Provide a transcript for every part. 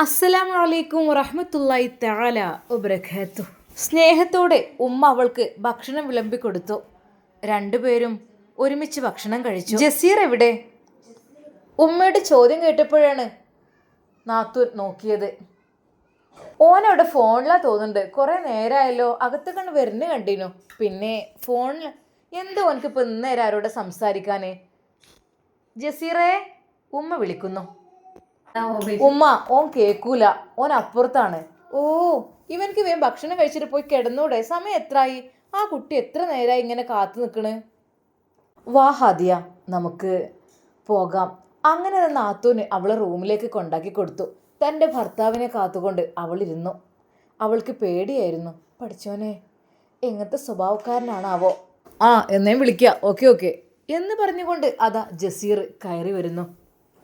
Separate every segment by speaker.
Speaker 1: അസ്സലാമു അലൈക്കും വറഹ്മത്തുള്ളാഹി തആല വബറകാതുഹു. സ്നേഹത്തോടെ ഉമ്മ അവൾക്ക് ഭക്ഷണം വിളമ്പിക്കൊടുത്തു. രണ്ടുപേരും ഒരുമിച്ച് ഭക്ഷണം കഴിച്ചു. ജസീർ എവിടെ? ഉമ്മയുടെ ചോദ്യം കേട്ടപ്പോഴാണ് നാത്തൂൻ നോക്കിയത്. ഓനവിടെ ഫോണിലാ തോന്നുന്നുണ്ട്. കുറേ നേരമായല്ലോ, അകത്ത് കണ്ട് വരുന്ന കണ്ടിനു. പിന്നെ ഫോണിൽ എന്തോ ഓനക്കിപ്പോൾ ഇന്നേരം ആരോടെ സംസാരിക്കാനേ. ജസീറേ, ഉമ്മ വിളിക്കുന്നു. ഉമ്മ, ഓൻ കേൾക്കൂല, ഓൻ അപ്പുറത്താണ്. ഓ, ഇവനക്ക് വേഗം ഭക്ഷണം കഴിച്ചിട്ട് പോയി കിടന്നൂടെ? സമയം എത്രയായി? ആ കുട്ടി എത്ര നേരമായി ഇങ്ങനെ കാത്തു നിൽക്കണ്? വാ ഹാദിയ, നമുക്ക് പോകാം. അങ്ങനെ നാത്തൂന് അവളെ റൂമിലേക്ക് കൊണ്ടാക്കി കൊടുത്തു. തൻ്റെ ഭർത്താവിനെ കാത്തുകൊണ്ട് അവളിരുന്നു. അവൾക്ക് പേടിയായിരുന്നു. പഠിച്ചോനെ, എങ്ങനത്തെ സ്വഭാവക്കാരനാണാവോ? ആ, എന്നേം വിളിക്കാം. ഓക്കെ ഓക്കെ എന്ന് പറഞ്ഞുകൊണ്ട് അതാ ജസീർ കയറി വരുന്നു.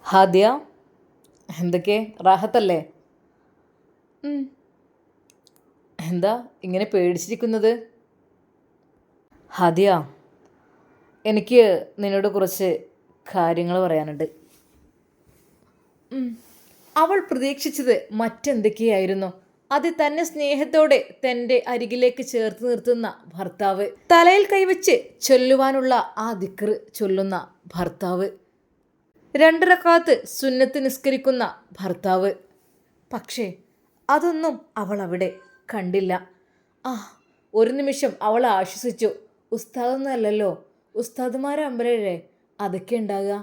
Speaker 1: ഹാദിയ, എന്തൊക്കെ റാഹത്തല്ലേ? എന്താ ഇങ്ങനെ പേടിച്ചിരിക്കുന്നത്? ഹാദിയ, എനിക്ക് നിന്നോട് കുറച്ച് കാര്യങ്ങൾ പറയാനുണ്ട്. അവൾ പ്രതീക്ഷിച്ചത് മറ്റെന്തൊക്കെയായിരുന്നു. അത് തന്നെ സ്നേഹത്തോടെ തൻ്റെ അരികിലേക്ക് ചേർത്ത് നിർത്തുന്ന ഭർത്താവ്, തലയിൽ കൈവച്ച് ചൊല്ലുവാനുള്ള ആ ദിക്ർ ചൊല്ലുന്ന ഭർത്താവ്, 2 റക്അത്ത് സുന്നത്ത് നിസ്കരിക്കുന്ന ഭർത്താവ്. പക്ഷേ അതൊന്നും അവൾ അവിടെ കണ്ടില്ല. ഒരു നിമിഷം അവൾ ആശ്വസിച്ചു. ഉസ്താദൊന്നല്ലല്ലോ, ഉസ്താദുമാരമ്പലല്ലേ അതൊക്കെ ഉണ്ടാകുക.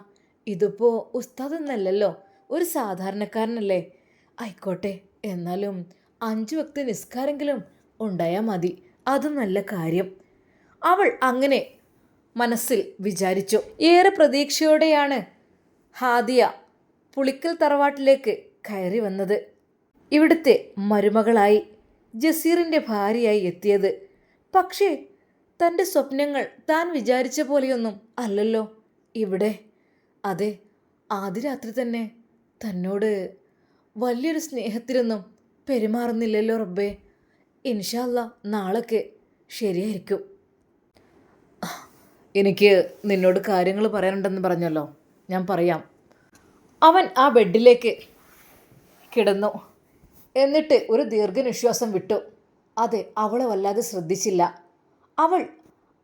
Speaker 1: ഇതിപ്പോൾ ഉസ്താദൊന്നല്ലല്ലോ, ഒരു സാധാരണക്കാരനല്ലേ. ആയിക്കോട്ടെ, എന്നാലും 5 വക്ത് നിസ്കാരെങ്കിലും ഉണ്ടായാൽ മതി, അതും നല്ല കാര്യം. അവൾ അങ്ങനെ മനസ്സിൽ വിചാരിച്ചു. ഏറെ പ്രതീക്ഷയോടെയാണ് ഹാദിയ പുളിക്കൽ തറവാട്ടിലേക്ക് കയറി വന്നത്. ഇവിടുത്തെ മരുമകളായി, ജസീറിൻ്റെ ഭാര്യയായി എത്തിയത്. പക്ഷേ തൻ്റെ സ്വപ്നങ്ങൾ താൻ വിചാരിച്ച പോലെയൊന്നും അല്ലല്ലോ ഇവിടെ. അതെ, ആദ്യ രാത്രി തന്നെ തന്നോട് വലിയൊരു സ്നേഹത്തിലൊന്നും പെരുമാറുന്നില്ലല്ലോ റബ്ബേ. ഇൻഷാ അല്ലാ നാളൊക്കെ ശരിയായിരിക്കും. എനിക്ക് നിന്നോട് കാര്യങ്ങൾ പറയാനുണ്ടെന്ന് പറഞ്ഞല്ലോ, ഞാൻ പറയാം. അവൻ ആ ബെഡിലേക്ക് കിടന്നു. എന്നിട്ട് ഒരു ദീർഘനിശ്വാസം വിട്ടു. അതെ, അവളെ വല്ലാതെ ശ്രദ്ധിച്ചില്ല. അവൾ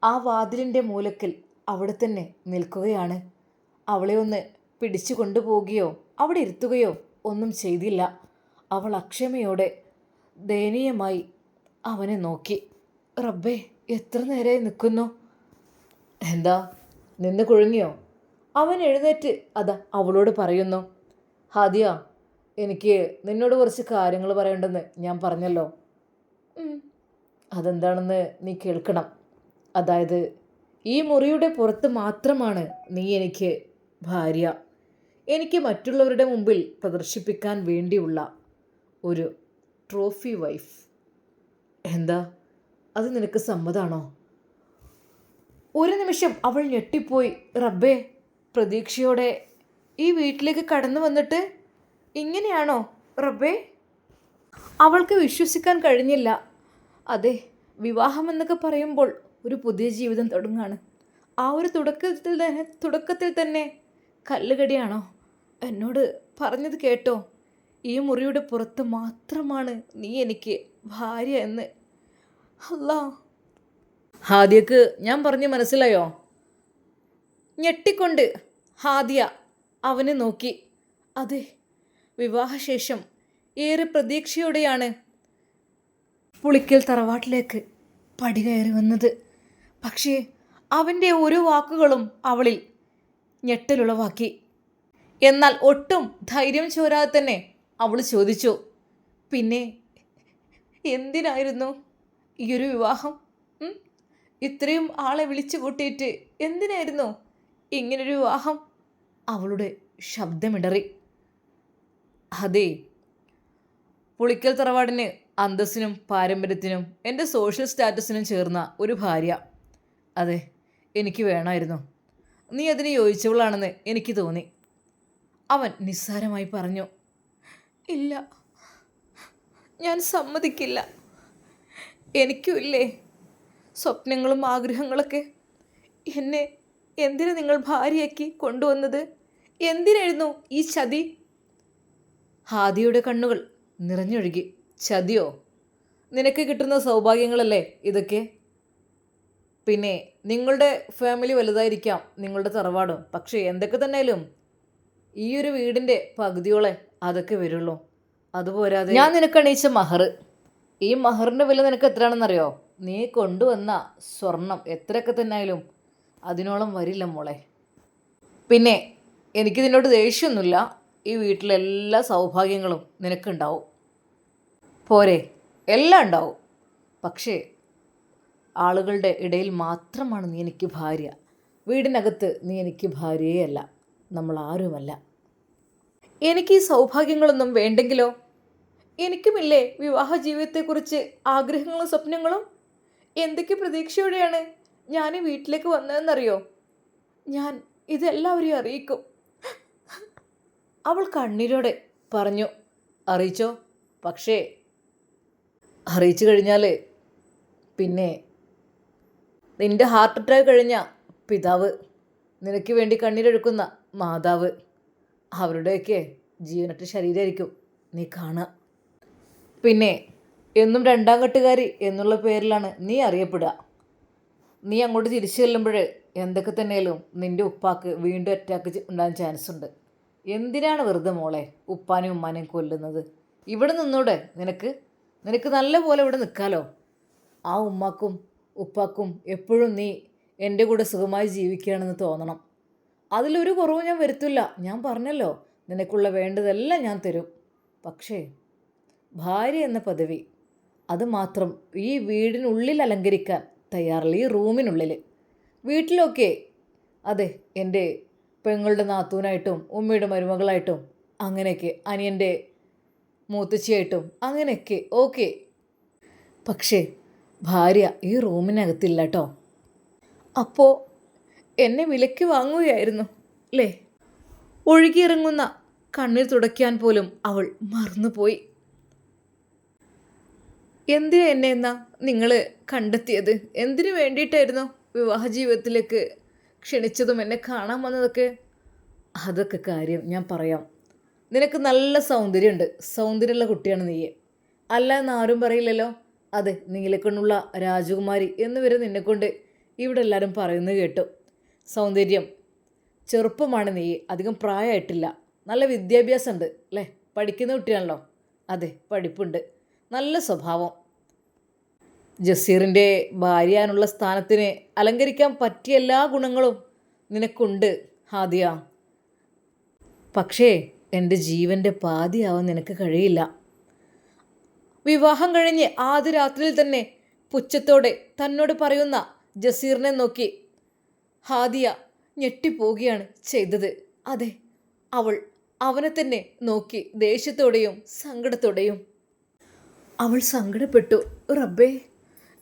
Speaker 1: ആ വാതിലിൻ്റെ മൂലക്കിൽ അവിടെ തന്നെ നിൽക്കുകയാണ്. അവളെ ഒന്ന് പിടിച്ചു കൊണ്ടുപോവുകയോ അവിടെ ഇരുത്തുകയോ ഒന്നും ചെയ്തില്ല. അവൾ അക്ഷമയോടെ ദയനീയമായി അവനെ നോക്കി. റബ്ബേ, എത്ര നേരമായി നിൽക്കുന്നു? എന്താ, നിന്ന് കുഴങ്ങിയോ? അവൻ എഴുന്നേറ്റ് അതാ അവളോട് പറയുന്നു. ഹാദിയ, എനിക്ക് നിന്നോട് കുറച്ച് കാര്യങ്ങൾ പറയണ്ടെന്ന് ഞാൻ പറഞ്ഞല്ലോ. അതെന്താണെന്ന് നീ കേൾക്കണം. അതായത്, ഈ മുറിയുടെ പുറത്ത് മാത്രമാണ് നീ എനിക്ക് ഭാര്യ. എനിക്ക് മറ്റുള്ളവരുടെ മുമ്പിൽ പ്രദർശിപ്പിക്കാൻ വേണ്ടിയുള്ള ഒരു ട്രോഫി വൈഫ്. എന്താ, അത് നിനക്ക് സമ്മതാണോ? ഒരു നിമിഷം അവൾ ഞെട്ടിപ്പോയി. റബ്ബേ, പ്രതീക്ഷയോടെ ഈ വീട്ടിലേക്ക് കടന്നു വന്നിട്ട് ഇങ്ങനെയാണോ റബ്ബേ? അവൾക്ക് വിശ്വസിക്കാൻ കഴിഞ്ഞില്ല. അതെ, വിവാഹമെന്നൊക്കെ പറയുമ്പോൾ ഒരു പുതിയ ജീവിതം തുടങ്ങുകയാണ്. ആ ഒരു തുടക്കത്തിൽ തന്നെ കല്ലുകടിയാണോ? എന്നോട് പറഞ്ഞത് കേട്ടോ, ഈ മുറിയുടെ പുറത്ത് മാത്രമാണ് നീ എനിക്ക് ഭാര്യ എന്ന്. അല്ലാ, ഹാദിയക്ക് ഞാൻ പറഞ്ഞ് മനസ്സിലായോ? ഞെട്ടിക്കൊണ്ട് ഹാദിയ അവനെ നോക്കി. അതെ, വിവാഹശേഷം ഏറെ പ്രതീക്ഷയോടെയാണ് പുളിക്കൽ തറവാട്ടിലേക്ക് പടി കയറി വന്നത്. പക്ഷേ അവൻ്റെ ഓരോ വാക്കുകളും അവളിൽ ഞെട്ടലുളവാക്കി. എന്നാൽ ഒട്ടും ധൈര്യം ചോരാതെ തന്നെ അവൾ ചോദിച്ചു, പിന്നെ എന്തിനായിരുന്നു ഈ ഒരു വിവാഹം? ഇത്രയും ആളെ വിളിച്ചു കൂട്ടിയിട്ട് എന്തിനായിരുന്നു ഇങ്ങനൊരു വിവാഹം? അവളുടെ ശബ്ദമിടറി. അതെ, പുളിക്കൽ തറവാടിന് അന്തസ്സിനും പാരമ്പര്യത്തിനും എൻ്റെ സോഷ്യൽ സ്റ്റാറ്റസിനും ചേർന്ന ഒരു ഭാര്യ. അതെ, എനിക്ക് വേണമായിരുന്നു. നീ അതിന് യോജിച്ചവളാണെന്ന് എനിക്ക് തോന്നി. അവൻ നിസ്സാരമായി പറഞ്ഞു. ഇല്ല, ഞാൻ സമ്മതിക്കില്ല. എനിക്കുമില്ലേ സ്വപ്നങ്ങളും ആഗ്രഹങ്ങളൊക്കെ. എന്നെ എന്തിനു നിങ്ങൾ ഭാര്യയാക്കി കൊണ്ടുവന്നത്? എന്തിനായിരുന്നു ഈ ചതി? ഹാദിയുടെ കണ്ണുകൾ നിറഞ്ഞൊഴുകി. ചതിയോ? നിനക്ക് കിട്ടുന്ന സൗഭാഗ്യങ്ങളല്ലേ ഇതൊക്കെ? പിന്നെ നിങ്ങളുടെ ഫാമിലി വലുതായിരിക്കാം, നിങ്ങളുടെ തറവാടും, പക്ഷേ എന്തൊക്കെ തന്നെയാലും ഈ ഒരു വീടിൻ്റെ പകുതിയോളെ അതൊക്കെ വരുള്ളൂ. അതുപോരാതെ ഞാൻ നിനക്ക് അണിയിച്ച മഹർ, ഈ മഹറിൻ്റെ വില നിനക്ക് എത്രയാണെന്നറിയോ? നീ കൊണ്ടുവന്ന സ്വർണം എത്രയൊക്കെ തന്നെ ആയാലും അതിനോളം വരില്ല മോളെ. പിന്നെ എനിക്ക് നിന്നോട് ദേഷ്യമൊന്നുമില്ല. ഈ വീട്ടിലെ എല്ലാ സൗഭാഗ്യങ്ങളും നിനക്കുണ്ടാവും, പോരെ? എല്ലാം ഉണ്ടാവും. പക്ഷേ ആളുകളുടെ ഇടയിൽ മാത്രമാണ് നീ എനിക്ക് ഭാര്യ. വീടിനകത്ത് നീ എനിക്ക് ഭാര്യയേ അല്ല, നമ്മൾ ആരുമല്ല. എനിക്ക് ഈ സൗഭാഗ്യങ്ങളൊന്നും വേണ്ടെങ്കിലോ? എനിക്കുമില്ലേ വിവാഹ ജീവിതത്തെക്കുറിച്ച് ആഗ്രഹങ്ങളും സ്വപ്നങ്ങളും? എന്തൊക്കെ പ്രതീക്ഷയോടെയാണ് ഞാൻ ഈ വീട്ടിലേക്ക് വന്നതെന്നറിയോ? ഞാൻ ഇതെല്ലാവരെയും അറിയിക്കും. അവൾ കണ്ണീരോടെ പറഞ്ഞു. അറിയിച്ചോ? പക്ഷേ അറിയിച്ചു കഴിഞ്ഞാൽ പിന്നെ നിൻ്റെ ഹാർട്ട് അറ്റാക്ക് കഴിഞ്ഞ പിതാവ്, നിനക്ക് വേണ്ടി കണ്ണീരൊഴുക്കുന്ന മാതാവ്, അവരുടെയൊക്കെ ജീവനറ്റ ശരീരമായിരിക്കും നീ കാണുക. പിന്നെ എന്നും രണ്ടാം കെട്ടുകാരി എന്നുള്ള പേരിലാണ് നീ അറിയപ്പെടുക. നീ അങ്ങോട്ട് തിരിച്ചു ചെല്ലുമ്പോൾ എന്തൊക്കെ തന്നെയാലും നിൻ്റെ ഉപ്പാക്ക് വീണ്ടും അറ്റാക്ക് ഉണ്ടാകാൻ ചാൻസ് ഉണ്ട്. എന്തിനാണ് വെറുതെ മോളെ ഉപ്പാനെയും ഉമ്മാനെയും കൊല്ലുന്നത്? ഇവിടെ നിന്നൂടെ നിനക്ക് നല്ല പോലെ ഇവിടെ നിൽക്കാലോ. ആ ഉമ്മാക്കും ഉപ്പാക്കും എപ്പോഴും നീ എൻ്റെ കൂടെ സുഖമായി ജീവിക്കുകയാണെന്ന് തോന്നണം. അതിലൊരു കുറവും ഞാൻ വരുത്തില്ല. ഞാൻ പറഞ്ഞല്ലോ, നിനക്കുള്ള വേണ്ടതെല്ലാം ഞാൻ തരും. പക്ഷേ ഭാര്യ എന്ന പദവി അത് മാത്രം ഈ വീടിനുള്ളിൽ അലങ്കരിക്കാൻ തയ്യാറല്ല. ഈ റൂമിനുള്ളിൽ, വീട്ടിലൊക്കെ അതെ, എൻ്റെ പെങ്ങളുടെ നാത്തൂനായിട്ടും ഉമ്മയുടെ മരുമകളായിട്ടും അങ്ങനെയൊക്കെ, അനിയൻ്റെ മൂത്തച്ചിയായിട്ടും അങ്ങനെയൊക്കെ ഓക്കെ. പക്ഷേ ഭാര്യ ഈ റൂമിനകത്തില്ല കേട്ടോ. അപ്പോൾ എന്നെ വിലയ്ക്ക് വാങ്ങുകയായിരുന്നു അല്ലേ? ഒഴുകിയിറങ്ങുന്ന കണ്ണീർ തുടയ്ക്കാൻ പോലും അവൾ മറന്നുപോയി. എന്തിനാ എന്നെ എന്നാ നിങ്ങൾ കണ്ടെത്തിയത്? എന്തിനു വേണ്ടിയിട്ടായിരുന്നു വിവാഹ ജീവിതത്തിലേക്ക് ക്ഷണിച്ചതും എന്നെ കാണാൻ വന്നതൊക്കെ? അതൊക്കെ കാര്യം ഞാൻ പറയാം. നിനക്ക് നല്ല സൗന്ദര്യമുണ്ട്, സൗന്ദര്യമുള്ള കുട്ടിയാണ് നീ. അല്ല എന്ന് ആരും പറയില്ലല്ലോ. അതെ, നീലക്കണ്ണുള്ള രാജകുമാരി എന്ന് വരെ നിന്നെക്കൊണ്ട് ഇവിടെ എല്ലാവരും പറയുന്നത് കേട്ടു. സൗന്ദര്യം, ചെറുപ്പമാണ് നീ, അധികം പ്രായമായിട്ടില്ല, നല്ല വിദ്യാഭ്യാസം ഉണ്ട് അല്ലേ? പഠിക്കുന്ന കുട്ടിയാണല്ലോ. അതെ, പഠിപ്പുണ്ട്, നല്ല സ്വഭാവം. ജസീറിൻ്റെ ഭാര്യയാനുള്ള സ്ഥാനത്തിന് അലങ്കരിക്കാൻ പറ്റിയ എല്ലാ ഗുണങ്ങളും നിനക്കുണ്ട് ഹാദിയ. പക്ഷേ എൻ്റെ ജീവൻ്റെ പാതിയാവാൻ നിനക്ക് കഴിയില്ല. വിവാഹം കഴിഞ്ഞ് ആദ്യ രാത്രിയിൽ തന്നെ പുച്ഛത്തോടെ തന്നോട് പറയുന്ന ജസീറിനെ നോക്കി ഹാദിയ ഞെട്ടിപ്പോവുകയാണ് ചെയ്തത്. അതെ, അവനെ തന്നെ നോക്കി ദേഷ്യത്തോടെയും സങ്കടത്തോടെയും അവൾ സങ്കടപ്പെട്ടു. റബ്ബേ,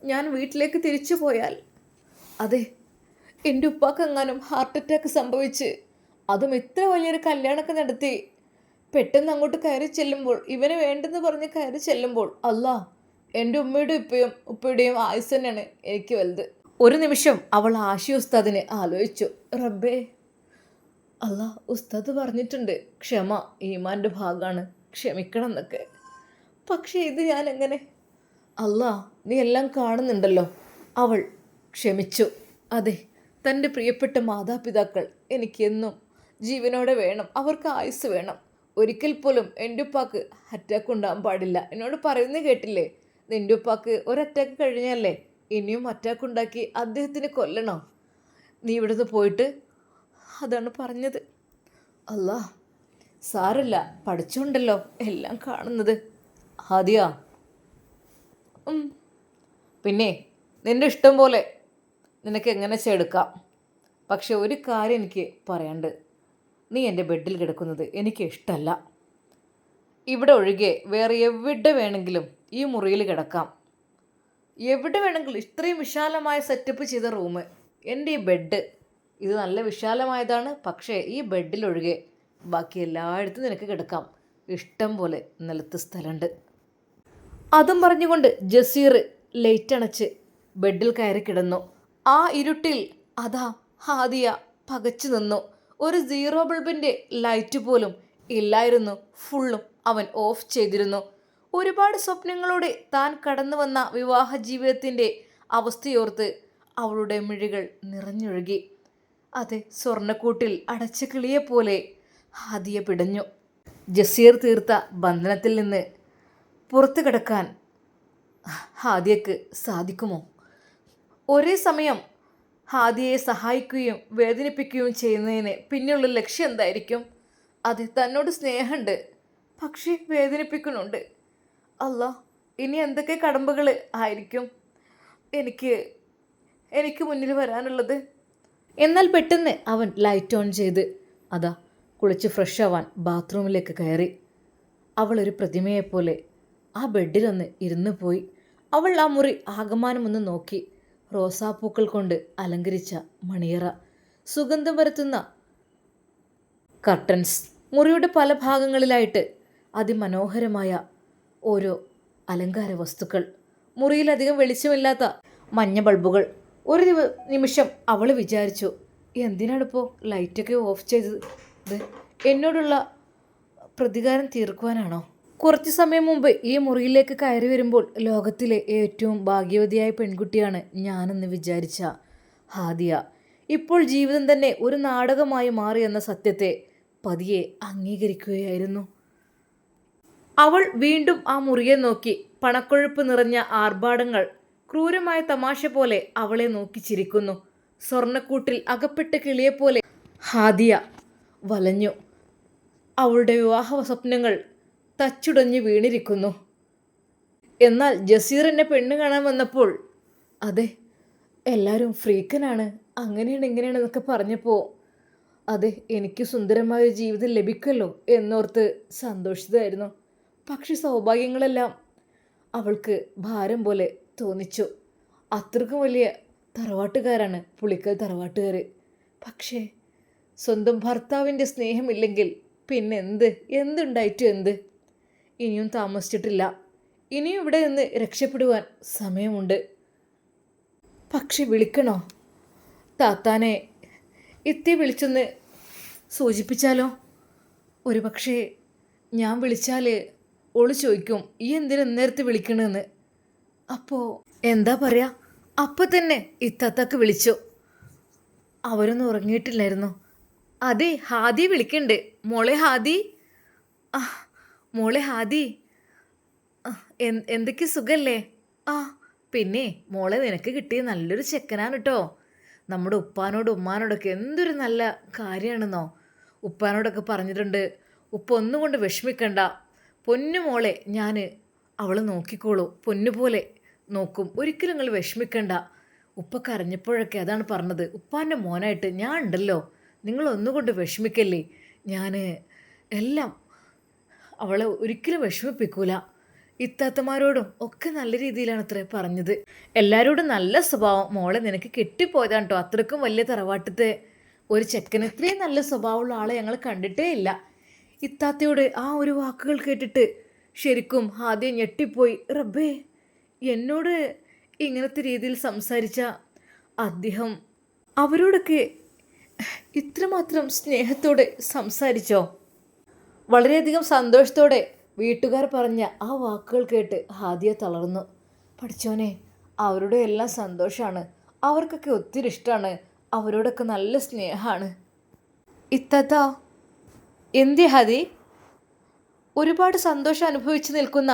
Speaker 1: ഞാൻ വീട്ടിലേക്ക് തിരിച്ചു പോയാൽ, അതെ, എൻ്റെ ഉപ്പാക്കെങ്ങാനും ഹാർട്ട് അറ്റാക്ക് സംഭവിച്ച്, അതും ഇത്ര വലിയൊരു കല്യാണമൊക്കെ നടത്തി പെട്ടെന്ന് അങ്ങോട്ട് കയറി ചെല്ലുമ്പോൾ, ഇവന് വേണ്ടെന്ന് പറഞ്ഞ് കയറി ചെല്ലുമ്പോൾ, അല്ലാ, എൻ്റെ ഉമ്മയുടെയും ഉപ്പയുടെയും ആയുസ് തന്നെയാണ് എനിക്ക് വലുത്. ഒരു നിമിഷം അവൾ ആശി ഉസ്താദിനെ ആലോചിച്ചു. റബ്ബേ, അല്ലാ, ഉസ്താദ് പറഞ്ഞിട്ടുണ്ട് ക്ഷമ ഈമാൻ്റെ ഭാഗമാണ്, ക്ഷമിക്കണം എന്നൊക്കെ. പക്ഷേ ഇത് ഞാൻ എങ്ങനെ? അല്ലാ, നീ എല്ലാം കാണുന്നുണ്ടല്ലോ. അവൾ ക്ഷമിച്ചു. അതെ, തൻ്റെ പ്രിയപ്പെട്ട മാതാപിതാക്കൾ എനിക്കെന്നും ജീവനോടെ വേണം, അവർക്ക് ആയുസ് വേണം. ഒരിക്കൽ പോലും എൻ്റെ ഉപ്പാക്ക് അറ്റാക്ക് ഉണ്ടാകാൻ പാടില്ല. എന്നോട് പറയുന്നത് കേട്ടില്ലേ? നിൻ്റെ ഉപ്പാക്ക് ഒരറ്റാക്ക് കഴിഞ്ഞല്ലേ ഇനിയും അറ്റാക്ക് ഉണ്ടാക്കി അദ്ദേഹത്തിന് കൊല്ലണോ? നീ ഇവിടുന്ന് പോയിട്ട് അതാണ് പറഞ്ഞത്. അല്ലാ, സാരല്ല, പഠിച്ചുകൊണ്ടല്ലോ എല്ലാം കാണുന്നത്. ഹാദിയ, പിന്നെ നിൻ്റെ ഇഷ്ടം പോലെ നിനക്ക് എങ്ങനെ ചെയ്തെടുക്കാം. പക്ഷെ ഒരു കാര്യം എനിക്ക് പറയാണ്ട്, നീ എൻ്റെ ബെഡിൽ കിടക്കുന്നത് എനിക്ക് ഇഷ്ടമല്ല. ഇവിടെ ഒഴികെ വേറെ എവിടെ വേണമെങ്കിലും ഈ മുറിയിൽ കിടക്കാം, എവിടെ വേണമെങ്കിലും. ഇത്രയും വിശാലമായ സെറ്റപ്പ് ചെയ്ത റൂം, എൻ്റെ ഈ ബെഡ് ഇത് നല്ല വിശാലമായതാണ്. പക്ഷേ ഈ ബെഡിലൊഴികെ ബാക്കി എല്ലായിടത്തും നിനക്ക് കിടക്കാം, ഇഷ്ടം പോലെ നിലത്ത് സ്ഥലമുണ്ട്. അതും പറഞ്ഞുകൊണ്ട് ജസീർ ലൈറ്റ് അണച്ച് ബെഡിൽ കയറി കിടന്നു. ആ ഇരുട്ടിൽ അതാ ഹാദിയ പകച്ചു നിന്നു. ഒരു 0 ബൾബിൻ്റെ ലൈറ്റ് പോലും ഇല്ലായിരുന്നു, ഫുള്ളും അവൻ ഓഫ് ചെയ്തിരുന്നു. ഒരുപാട് സ്വപ്നങ്ങളോടെ താൻ കടന്നു വന്ന വിവാഹ ജീവിതത്തിൻ്റെ അവസ്ഥയോർത്ത് അവളുടെ മിഴികൾ നിറഞ്ഞൊഴുകി. അതെ, സ്വർണ്ണക്കൂട്ടിൽ അടച്ച കിളിയെപ്പോലെ ഹാദിയ പിടഞ്ഞു. ജസീർ തീർത്ത ബന്ധനത്തിൽ നിന്ന് പുറത്തു കിടക്കാൻ ഹാദിയക്ക് സാധിക്കുമോ? ഒരേ സമയം ഹാദിയയെ സഹായിക്കുകയും വേദനിപ്പിക്കുകയും ചെയ്യുന്നതിന് പിന്നെയുള്ള ലക്ഷ്യം എന്തായിരിക്കും? അത് തന്നോട് സ്നേഹമുണ്ട്, പക്ഷേ വേദനിപ്പിക്കുന്നുണ്ട്. അല്ലാ, ഇനി എന്തൊക്കെ കടമ്പകൾ ആയിരിക്കും എനിക്ക് മുന്നിൽ വരാനുള്ളത്? എന്നാൽ പെട്ടെന്ന് അവൻ ലൈറ്റ് ഓൺ ചെയ്ത് അതാ കുളിച്ച് ഫ്രഷ് ആവാൻ ബാത്റൂമിലേക്ക് കയറി. അവളൊരു പ്രതിമയെപ്പോലെ ആ ബെഡിലൊന്ന് ഇരുന്നു പോയി. അവൾ ആ മുറി ആകമാനമൊന്ന് നോക്കി. റോസാപ്പൂക്കൾ കൊണ്ട് അലങ്കരിച്ച മണിയറ, സുഗന്ധം വരുത്തുന്ന കർട്ടൻസ്, മുറിയുടെ പല ഭാഗങ്ങളിലായിട്ട് അതിമനോഹരമായ ഓരോ അലങ്കാര വസ്തുക്കൾ, മുറിയിലധികം വെളിച്ചമില്ലാത്ത മഞ്ഞ ബൾബുകൾ. ഒരു നിമിഷം അവൾ വിചാരിച്ചു, എന്തിനാണിപ്പോൾ ലൈറ്റൊക്കെ ഓഫ് ചെയ്തത്? എന്നോടുള്ള പ്രതികാരം തീർക്കുവാനാണോ? കുറച്ച് സമയം മുമ്പ് ഈ മുറിയിലേക്ക് കയറി വരുമ്പോൾ ലോകത്തിലെ ഏറ്റവും ഭാഗ്യവതിയായ പെൺകുട്ടിയാണ് ഞാനെന്ന് വിചാരിച്ച ഹാദിയ ഇപ്പോൾ ജീവിതം തന്നെ ഒരു നാടകമായി മാറി എന്ന സത്യത്തെ പതിയെ അംഗീകരിക്കുകയായിരുന്നു. അവൾ വീണ്ടും ആ മുറിയെ നോക്കി. പണക്കൊഴുപ്പ് നിറഞ്ഞ ആർഭാടങ്ങൾ ക്രൂരമായ തമാശ പോലെ അവളെ നോക്കി ചിരിക്കുന്നു. സ്വർണ്ണക്കൂട്ടിൽ അകപ്പെട്ട കിളിയെപ്പോലെ ഹാദിയ വലഞ്ഞു. അവളുടെ വിവാഹ സ്വപ്നങ്ങൾ തച്ചുടഞ്ഞ് വീണിരിക്കുന്നു. എന്നാൽ ജസീർ എന്നെ പെണ്ണ് കാണാൻ വന്നപ്പോൾ, അതെ, എല്ലാവരും ഫ്രീക്കനാണ്, അങ്ങനെയാണ് ഇങ്ങനെയാണ് എന്നൊക്കെ പറഞ്ഞപ്പോൾ, അതെ, എനിക്ക് സുന്ദരമായ ജീവിതം ലഭിക്കുമല്ലോ എന്നോർത്ത് സന്തോഷിതായിരുന്നു. പക്ഷെ സൗഭാഗ്യങ്ങളെല്ലാം അവൾക്ക് ഭാരം പോലെ തോന്നിച്ചു. അത്രക്കും വലിയ തറവാട്ടുകാരാണ് പുളിക്കൽ തറവാട്ടുകാർ. പക്ഷേ സ്വന്തം ഭർത്താവിൻ്റെ സ്നേഹമില്ലെങ്കിൽ പിന്നെ എന്തുണ്ടായിട്ടും എന്ത്? ഇനിയും താമസിച്ചിട്ടില്ല. ഇനിയും ഇവിടെ നിന്ന് രക്ഷപ്പെടുവാൻ സമയമുണ്ട്. പക്ഷെ വിളിക്കണോ? താത്താനെ ഇത്തി വിളിച്ചൊന്ന് സൂചിപ്പിച്ചാലോ? ഒരു പക്ഷേ ഞാൻ വിളിച്ചാൽ ഓള് ചോദിക്കും, ഈ എന്തിനാ നേരത്തെ വിളിക്കണമെന്ന്. അപ്പോൾ എന്താ പറയുക? അപ്പം തന്നെ ഇത്താത്താക്ക് വിളിച്ചു. അവരൊന്നും ഉറങ്ങിയിട്ടില്ലായിരുന്നു. അതെ, ഹാദി വിളിക്കണ്ട്. മോളെ ഹാദി, മോളെ ഹാദി, എന്തൊക്കെ സുഖല്ലേ? പിന്നെ മോളെ, നിനക്ക് കിട്ടിയ നല്ലൊരു ചെക്കനാണ് കേട്ടോ. നമ്മുടെ ഉപ്പാനോടും ഉമ്മാനോടൊക്കെ എന്തൊരു നല്ല കാര്യമാണെന്നോ. ഉപ്പാനോടൊക്കെ പറഞ്ഞിട്ടുണ്ട്, ഉപ്പ ഒന്നുകൊണ്ട് വിഷമിക്കണ്ട, പൊന്നു മോളെ ഞാൻ അവൾ നോക്കിക്കോളൂ, പൊന്നുപോലെ നോക്കും, ഒരിക്കലും നിങ്ങൾ വിഷമിക്കണ്ട. ഉപ്പ കരഞ്ഞപ്പോഴൊക്കെ അതാണ് പറഞ്ഞത്, ഉപ്പാൻ്റെ മോനായിട്ട് ഞാൻ ഉണ്ടല്ലോ, നിങ്ങളൊന്നുകൊണ്ട് വിഷമിക്കല്ലേ, ഞാൻ എല്ലാം അവളെ ഒരിക്കലും വിഷമിപ്പിക്കൂല. ഇത്താത്തമാരോടും ഒക്കെ നല്ല രീതിയിലാണ് അത്രേ പറഞ്ഞത്. എല്ലാവരോടും നല്ല സ്വഭാവം. മോളെ നിനക്ക് കെട്ടിപ്പോയതാണ് കേട്ടോ. അത്രക്കും വലിയ തറവാട്ടത്തെ ഒരു ചെക്കന് ഇത്രയും നല്ല സ്വഭാവമുള്ള ആളെ ഞങ്ങൾ കണ്ടിട്ടേ ഇല്ല. ഇത്താത്തയോട് ആ ഒരു വാക്കുകൾ കേട്ടിട്ട് ശരിക്കും ആദ്യം ഞെട്ടിപ്പോയി. റബ്ബേ, എന്നോട് ഇങ്ങനത്തെ രീതിയിൽ സംസാരിച്ച അദ്ദേഹം അവരോടൊക്കെ ഇത്രമാത്രം സ്നേഹത്തോടെ സംസാരിച്ചോ? വളരെയധികം സന്തോഷത്തോടെ വീട്ടുകാർ പറഞ്ഞ ആ വാക്കുകൾ കേട്ട് ഹാദിയ തളർന്നു. പഠിച്ചോനെ, അവരുടെ എല്ലാം സന്തോഷമാണ്, അവർക്കൊക്കെ ഒത്തിരി ഇഷ്ടമാണ്, അവരോടൊക്കെ നല്ല സ്നേഹമാണ്. ഇത്താത്ത എന്തി ഹാദി? ഒരുപാട് സന്തോഷം അനുഭവിച്ചു നിൽക്കുന്ന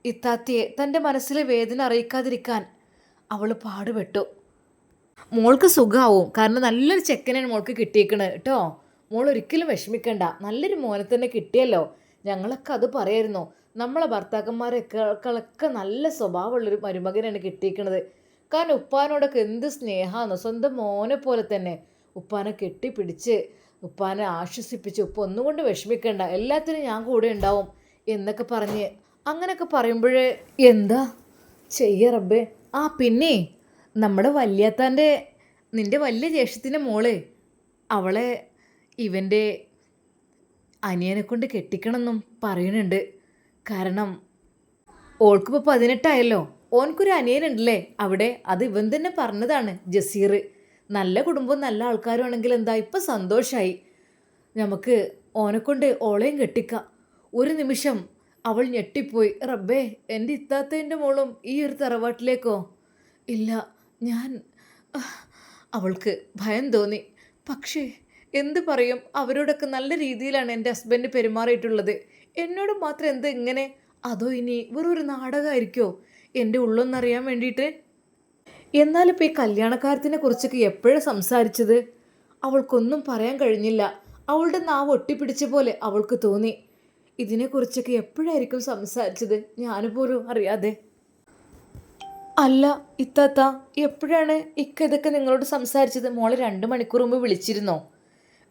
Speaker 1: ഇത്താത്തയെ തൻ്റെ മനസ്സിലെ വേദന അറിയിക്കാതിരിക്കാൻ അവൾ പാടുപെട്ടു. മോൾക്ക് സുഖമാവും, കാരണം നല്ലൊരു ചെക്കനാണ് മോൾക്ക് കിട്ടിയേക്കണത് കേട്ടോ. മോൾ ഒരിക്കലും വിഷമിക്കണ്ട, നല്ലൊരു മോനെ തന്നെ കിട്ടിയല്ലോ. ഞങ്ങളൊക്കെ അത് പറയായിരുന്നു, നമ്മളെ ഭർത്താക്കന്മാരെക്കാളൊക്കെ നല്ല സ്വഭാവമുള്ളൊരു മരുമകനാണ് കിട്ടിയിരിക്കണത്. കാരണം ഉപ്പാനോടൊക്കെ എന്ത് സ്നേഹമാണെന്നോ, സ്വന്തം മോനെ പോലെ തന്നെ ഉപ്പാനെ കെട്ടിപ്പിടിച്ച് ഉപ്പാനെ ആശ്വസിപ്പിച്ച്, ഉപ്പ ഒന്നുകൊണ്ട് വിഷമിക്കണ്ട, എല്ലാത്തിനും ഞാൻ കൂടെ ഉണ്ടാവും എന്നൊക്കെ പറഞ്ഞ് അങ്ങനെയൊക്കെ പറയുമ്പോഴേ എന്താ ചെയ്യ റബ്ബേ. പിന്നെ നമ്മുടെ നിൻ്റെ വലിയ ജ്യേഷ്ഠത്തിൻ്റെ മോള്, അവളെ ഇവൻ്റെ അനിയനെ കൊണ്ട് കെട്ടിക്കണമെന്നും പറയുന്നുണ്ട്. കാരണം ഓൾക്കിപ്പോൾ 18 ഓൻക്കൊരു അനിയനുണ്ടല്ലേ അവിടെ, അത് ഇവൻ തന്നെ പറഞ്ഞതാണ്, ജസീർ. നല്ല കുടുംബവും നല്ല ആൾക്കാരും ആണെങ്കിൽ എന്താ, ഇപ്പം സന്തോഷമായി, നമുക്ക് ഓനെക്കൊണ്ട് ഓളെയും കെട്ടിക്കാം. ഒരു നിമിഷം അവൾ ഞെട്ടിപ്പോയി. റബ്ബേ, എൻ്റെ ഇത്താത്തേൻ്റെ മോളും ഈ ഒരു തറവാട്ടിലേക്കോ? ഇല്ല, ഞാൻ അവൾക്ക് ഭയം തോന്നി. പക്ഷേ എന്ത് പറയും, അവരോടൊക്കെ നല്ല രീതിയിലാണ് എൻ്റെ ഹസ്ബൻഡ് പെരുമാറിയിട്ടുള്ളത്. എന്നോട് മാത്രം എന്താ ഇങ്ങനെ? അതോ ഇനി വെറൊരു നാടകമായിരിക്കോ എൻ്റെ ഉള്ളൊന്നറിയാൻ വേണ്ടിയിട്ട്? എന്നാലിപ്പോൾ ഈ കല്യാണക്കാര്യത്തിനെ കുറിച്ചൊക്കെ എപ്പോഴാണ് സംസാരിച്ചത്? അവൾക്കൊന്നും പറയാൻ കഴിഞ്ഞില്ല. അവളുടെ നാവ് ഒട്ടിപ്പിടിച്ച പോലെ അവൾക്ക് തോന്നി. ഇതിനെക്കുറിച്ചൊക്കെ എപ്പോഴായിരിക്കും സംസാരിച്ചത്, ഞാനുപോലും അറിയാതെ. അല്ല ഇത്താത്ത, എപ്പോഴാണ് ഇതൊക്കെ നിങ്ങളോട് സംസാരിച്ചത്? മോളെ 2 മണിക്കൂർ മുമ്പ് വിളിച്ചിരുന്നോ?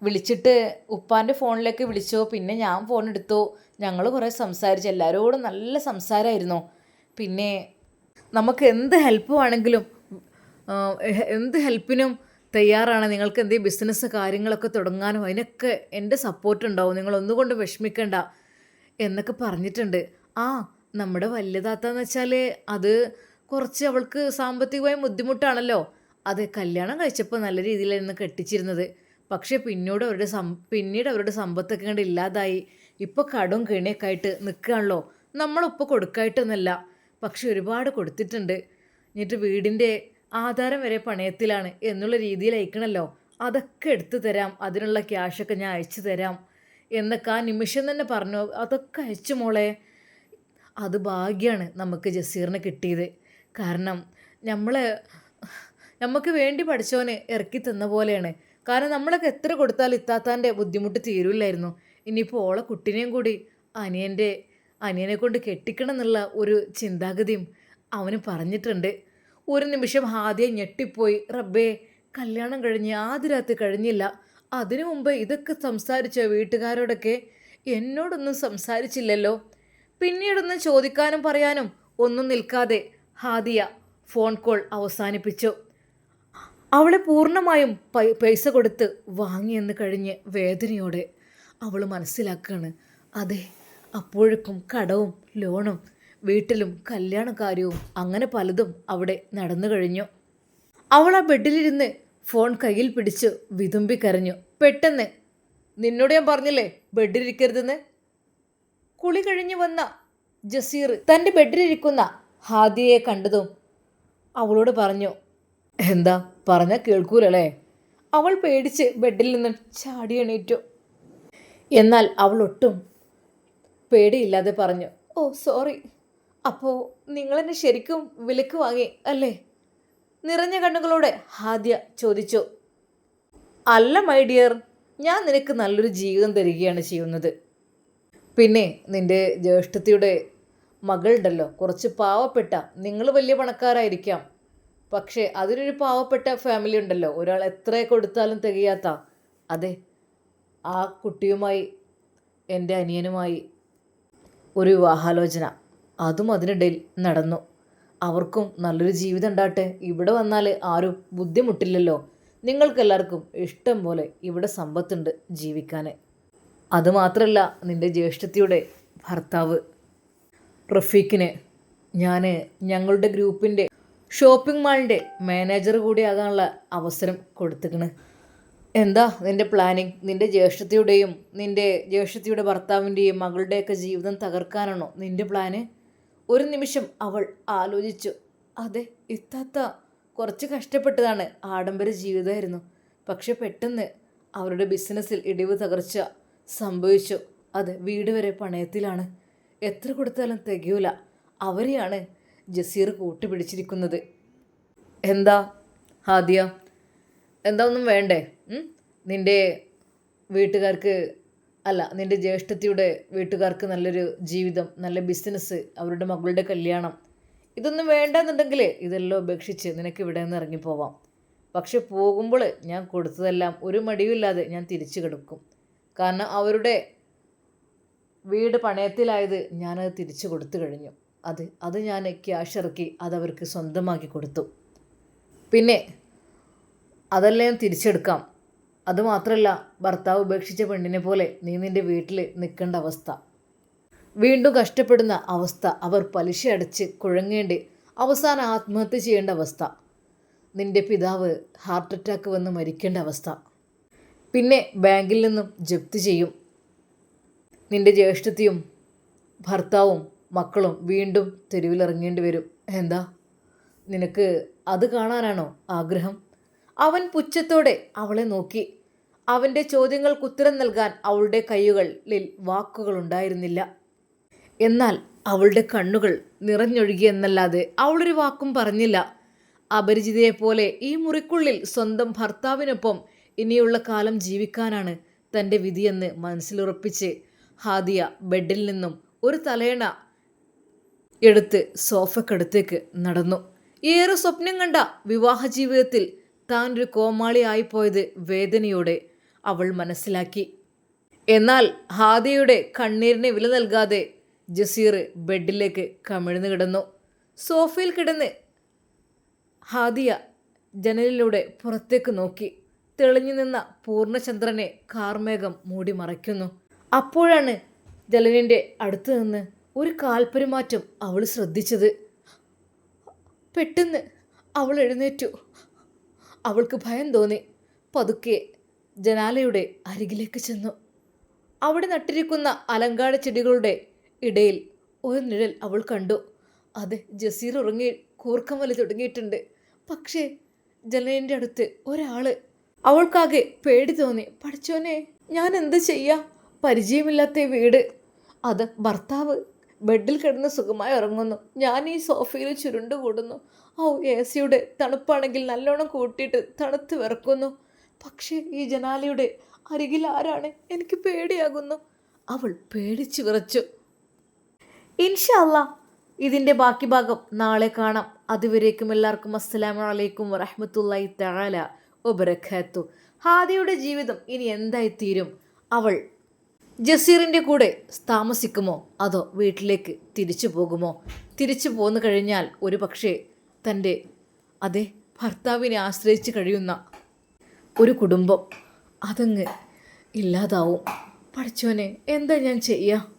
Speaker 1: വിളിച്ചിട്ട് ഉപ്പാൻ്റെ ഫോണിലേക്ക് വിളിച്ചോ? പിന്നെ ഞാൻ ഫോൺ എടുത്തോ? ഞങ്ങൾ കുറേ സംസാരിച്ചു. എല്ലാവരോടും നല്ല സംസാരമായിരുന്നു. പിന്നെ നമുക്ക് എന്ത് ഹെൽപ്പ് വേണമെങ്കിലും എന്ത് ഹെൽപ്പിനും തയ്യാറാണ്. നിങ്ങൾക്ക് എന്തെങ്കിലും ബിസിനസ് കാര്യങ്ങളൊക്കെ തുടങ്ങാനോ അതിനൊക്കെ എൻ്റെ സപ്പോർട്ട് ഉണ്ടാവും. നിങ്ങളൊന്നുകൊണ്ട് വിഷമിക്കണ്ട എന്നൊക്കെ പറഞ്ഞിട്ടുണ്ട്. നമ്മുടെ വലിയ താത്താന്ന് വെച്ചാൽ അത് കുറച്ച് അവൾക്ക് സാമ്പത്തികമായി ബുദ്ധിമുട്ടാണല്ലോ. അത് കല്യാണം കഴിച്ചപ്പോൾ നല്ല രീതിയിലായിരുന്നു കെട്ടിച്ചിരുന്നത്. പക്ഷേ പിന്നീട് അവരുടെ സമ്പത്തൊക്കെ കണ്ട് ഇല്ലാതായി. ഇപ്പോൾ കടവും കെണിയൊക്കെ ആയിട്ട് നിൽക്കുകയാണല്ലോ. നമ്മളിപ്പോൾ കൊടുക്കായിട്ടൊന്നുമല്ല, പക്ഷെ ഒരുപാട് കൊടുത്തിട്ടുണ്ട്. എന്നിട്ട് വീടിൻ്റെ ആധാരം വരെ പണയത്തിലാണ് എന്നുള്ള രീതിയിൽ അയക്കണമല്ലോ. അതൊക്കെ എടുത്തു തരാം, അതിനുള്ള ക്യാഷൊക്കെ ഞാൻ അയച്ചു തരാം എന്നൊക്കെ ആ നിമിഷം തന്നെ പറഞ്ഞു. അതൊക്കെ അയച്ചു മോളെ. അത് ഭാഗ്യമാണ് നമുക്ക് ജസീറിന് കിട്ടിയത്. കാരണം നമുക്ക് വേണ്ടി പഠിച്ചവന് ഇറക്കി തന്ന പോലെയാണ്. കാരണം നമ്മളൊക്കെ എത്ര കൊടുത്താലും ഇത്താത്താൻ്റെ ബുദ്ധിമുട്ട് തീരില്ലായിരുന്നു. ഇനിയിപ്പോൾ ഓളെ കുട്ടീനെയും കൂടി അനിയനെ കൊണ്ട് കെട്ടിക്കണം എന്നുള്ള ഒരു ചിന്താഗതിയും അവന് പറഞ്ഞിട്ടുണ്ട്. ഒരു നിമിഷം ഹാദിയ ഞെട്ടിപ്പോയി. റബ്ബേ, കല്യാണം കഴിഞ്ഞ് ആദ്യ രാത്രി കഴിഞ്ഞില്ല, അതിനു മുമ്പ് ഇതൊക്കെ സംസാരിച്ച വീട്ടുകാരോടൊക്കെ എന്നോടൊന്നും സംസാരിച്ചില്ലല്ലോ. പിന്നീടൊന്നും ചോദിക്കാനും പറയാനും ഒന്നും നിൽക്കാതെ ഹാദിയ ഫോൺ കോൾ അവസാനിപ്പിച്ചു. അവളെ പൂർണ്ണമായും പൈസ കൊടുത്ത് വാങ്ങിയെന്ന് കഴിഞ്ഞ് വേദനയോടെ അവൾ മനസ്സിലാക്കുകയാണ്. അതെ, അപ്പോഴേക്കും കടവും ലോണും വീട്ടിലും കല്യാണക്കാര്യവും അങ്ങനെ പലതും അവിടെ നടന്നു കഴിഞ്ഞു. അവൾ ആ ബെഡിലിരുന്ന് ഫോൺ കയ്യിൽ പിടിച്ച് വിതുമ്പിക്കരഞ്ഞു. പെട്ടെന്ന്, നിന്നോട് ഞാൻ പറഞ്ഞില്ലേ ബെഡിലിരിക്കരുതെന്ന്? കുളി കഴിഞ്ഞു വന്ന ജസീർ തൻ്റെ ബെഡിലിരിക്കുന്ന ഹാദിയയെ കണ്ടതും അവളോട് പറഞ്ഞു. എന്താ പറഞ്ഞാൽ കേൾക്കൂലല്ലേ? അവൾ പേടിച്ച് ബെഡിൽ നിന്നും ചാടി എണീറ്റു. എന്നാൽ അവൾ ഒട്ടും പേടിയില്ലാതെ പറഞ്ഞു, ഓ സോറി. അപ്പോൾ നിങ്ങളെന്നെ ശരിക്കും വിലക്ക് വാങ്ങി അല്ലേ? നിറഞ്ഞ കണ്ണുകളോടെ ഹാദിയ ചോദിച്ചു. അല്ല മൈ ഡിയർ, ഞാൻ നിനക്ക് നല്ലൊരു ജീവിതം തരികയാണ് ചെയ്യുന്നത്. പിന്നെ നിൻ്റെ ജ്യേഷ്ഠത്തിയുടെ മകളുണ്ടല്ലോ, കുറച്ച് പാവപ്പെട്ട, നിങ്ങൾ വലിയ പണക്കാരായിരിക്കാം, പക്ഷേ അതിനൊരു പാവപ്പെട്ട ഫാമിലി ഉണ്ടല്ലോ, ഒരാൾ എത്ര കൊടുത്താലും തികയാത്ത. അതെ, ആ കുട്ടിയുമായി എൻ്റെ അനിയനുമായി ഒരു വിവാഹാലോചന, അതും അതിനിടയിൽ നടന്നു. അവർക്കും നല്ലൊരു ജീവിതം ഉണ്ടാകട്ടെ. ഇവിടെ വന്നാൽ ആരും ബുദ്ധിമുട്ടില്ലല്ലോ. നിങ്ങൾക്കെല്ലാവർക്കും ഇഷ്ടം പോലെ ഇവിടെ സമ്പത്തുണ്ട് ജീവിക്കാൻ. അതുമാത്രമല്ല, നിൻ്റെ ജ്യേഷ്ഠത്തിയുടെ ഭർത്താവ് റഫീഖിന് ഞങ്ങളുടെ ഗ്രൂപ്പിൻ്റെ ഷോപ്പിംഗ് മാളിൻ്റെ മാനേജർ കൂടിയാകാനുള്ള അവസരം കൊടുത്തിക്കണ്. എന്താ നിൻ്റെ പ്ലാനിങ്? നിൻ്റെ ജ്യേഷ്ഠത്തിയുടെ ഭർത്താവിൻ്റെയും മകളുടെയൊക്കെ ജീവിതം തകർക്കാനാണോ നിൻ്റെ പ്ലാന്? ഒരു നിമിഷം അവൾ ആലോചിച്ചു. അതെ ഇത്താത്ത കുറച്ച് കഷ്ടപ്പെട്ടതാണ്, ആഡംബര ജീവിതമായിരുന്നു. പക്ഷെ പെട്ടെന്ന് അവരുടെ ബിസിനസ്സിൽ ഇടിവ് തകർച്ച സംഭവിച്ചു. അത് വീട് വരെ പണയത്തിലാണ്. എത്ര കൊടുത്താലും തികയൂല. അവരെയാണ് ജസീർ കൂട്ടുപിടിച്ചിരിക്കുന്നത്. എന്താ ഹാദിയ, എന്താ ഒന്നും വേണ്ടേ? നിൻ്റെ വീട്ടുകാർക്ക് നിൻ്റെ ജ്യേഷ്ഠത്തിയുടെ വീട്ടുകാർക്ക് നല്ലൊരു ജീവിതം, നല്ല ബിസിനസ്, അവരുടെ മകളുടെ കല്യാണം, ഇതൊന്നും വേണ്ടെന്നുണ്ടെങ്കിൽ ഇതെല്ലാം ഉപേക്ഷിച്ച് നിനക്ക് ഇവിടെ നിന്ന് ഇറങ്ങിപ്പോവാം. പക്ഷെ പോകുമ്പോൾ ഞാൻ കൊടുത്തതെല്ലാം ഒരു മടിയുമില്ലാതെ ഞാൻ തിരിച്ചു കൊടുക്കും. കാരണം അവരുടെ വീട് പണയത്തിലായത് ഞാനത് തിരിച്ചു കൊടുത്തു കഴിഞ്ഞു. അത് ഞാൻ ക്യാഷ് ഇറക്കി അതവർക്ക് സ്വന്തമാക്കി കൊടുത്തു. പിന്നെ അതെല്ലാം തിരിച്ചെടുക്കാം. അതുമാത്രമല്ല, ഭർത്താവ് ഉപേക്ഷിച്ച പെണ്ണിനെ പോലെ നീ നിൻ്റെ വീട്ടിൽ നിൽക്കേണ്ട അവസ്ഥ, വീണ്ടും കഷ്ടപ്പെടുന്ന അവസ്ഥ, അവർ പലിശ അടച്ച് കുഴങ്ങേണ്ടി അവസാനം ആത്മഹത്യ ചെയ്യേണ്ട അവസ്ഥ, നിൻ്റെ പിതാവ് ഹാർട്ട് അറ്റാക്ക് വന്ന് മരിക്കേണ്ട അവസ്ഥ, പിന്നെ ബാങ്കിൽ നിന്നും ജപ്തി ചെയ്യും. നിന്റെ ജ്യേഷ്ഠത്തിയും ഭർത്താവും മക്കളും വീണ്ടും തെരുവിലിറങ്ങേണ്ടി വരും. എന്താ, നിനക്ക് അത് കാണാനാണോ ആഗ്രഹം? അവൻ പുച്ഛത്തോടെ അവളെ നോക്കി. അവൻ്റെ ചോദ്യങ്ങൾക്ക് ഉത്തരം നൽകാൻ അവളുടെ കൈകളിൽ വാക്കുകളുണ്ടായിരുന്നില്ല. എന്നാൽ അവളുടെ കണ്ണുകൾ നിറഞ്ഞൊഴുകിയെന്നല്ലാതെ അവളൊരു വാക്കും പറഞ്ഞില്ല. അപരിചിതയെപ്പോലെ ഈ മുറിക്കുള്ളിൽ സ്വന്തം ഭർത്താവിനൊപ്പം ഇനിയുള്ള കാലം ജീവിക്കാനാണ് തൻ്റെ വിധിയെന്ന് മനസ്സിലുറപ്പിച്ച് ഹാദിയ ബെഡിൽ നിന്നും ഒരു തലയണ എടുത്ത് സോഫക്കടുത്തേക്ക് നടന്നു. ഏറെ സ്വപ്നം കണ്ട വിവാഹ ജീവിതത്തിൽ താൻ ഒരു കോമാളിയായിപ്പോയത് വേദനയോടെ അവൾ മനസ്സിലാക്കി. എന്നാൽ ഹാദിയയുടെ കണ്ണീരിന് വില നൽകാതെ ജസീർ ബെഡിലേക്ക് കമിഴ്ന്നു കിടന്നു. സോഫയിൽ കിടന്ന് ഹാദിയ ജനലിലൂടെ പുറത്തേക്ക് നോക്കി. തെളിഞ്ഞു നിന്ന പൂർണ്ണചന്ദ്രനെ കാർമേഘം മൂടി മറയ്ക്കുന്നു. അപ്പോഴാണ് ജലനിൻ്റെ അടുത്ത് നിന്ന് ഒരു കാൽപെരുമാറ്റം അവൾ ശ്രദ്ധിച്ചത്. പെട്ടെന്ന് അവൾ എഴുന്നേറ്റു. അവൾക്ക് ഭയം തോന്നി. പതുക്കെ ജനാലയുടെ അരികിലേക്ക് ചെന്നു. അവിടെ നട്ടിരിക്കുന്ന അലങ്കാര ചെടികളുടെ ഇടയിൽ ഒരു നിഴൽ അവൾ കണ്ടു. അതെ, ജസീർ ഉറങ്ങി കൂർക്കം വലി തുടങ്ങിയിട്ടുണ്ട്. പക്ഷേ ജലനിൻ്റെ അടുത്ത് ഒരാള്. അവൾക്കാകെ പേടി തോന്നി. പഠിച്ചോനെ, ഞാൻ എന്ത് ചെയ്യാ? പരിചയമില്ലാത്ത വീട്. അത് ഭർത്താവ് ബെഡിൽ കിടന്ന് സുഖമായി ഉറങ്ങുന്നു. ഞാൻ ഈ സോഫയിൽ ചുരുണ്ടു കൂടുന്നു. AC യുടെ തണുപ്പാണെങ്കിൽ നല്ലോണം കൂട്ടിയിട്ട് തണുത്ത് വിറക്കുന്നു. പക്ഷേ ഈ ജനാലയുടെ അരികിൽ ആരാണ്? എനിക്ക് പേടിയാകുന്നു. അവൾ പേടിച്ചു വിറച്ചു. ഇൻഷാ അല്ലാഹ് ഇതിൻ്റെ ബാക്കി ഭാഗം നാളെ കാണാം. അതുവരേക്കും എല്ലാവർക്കും അസ്സലാമു അലൈക്കും വറഹ്മത്തുള്ളാഹി തആല വബറകാതുഹു. ഹാദിയയുടെ ജീവിതം ഇനി എന്തായിത്തീരും? അവൾ ജസീറിൻ്റെ കൂടെ താമസിക്കുമോ അതോ വീട്ടിലേക്ക് തിരിച്ചു പോകുമോ? തിരിച്ചു പോന്നു കഴിഞ്ഞാൽ ഒരു പക്ഷേ തൻ്റെ ഭർത്താവിനെ ആശ്രയിച്ച് കഴിയുന്ന ഒരു കുടുംബം അതങ്ങ് ഇല്ലാതാവും. പഠിച്ചോനെ, എന്താ ഞാൻ ചെയ്യുക?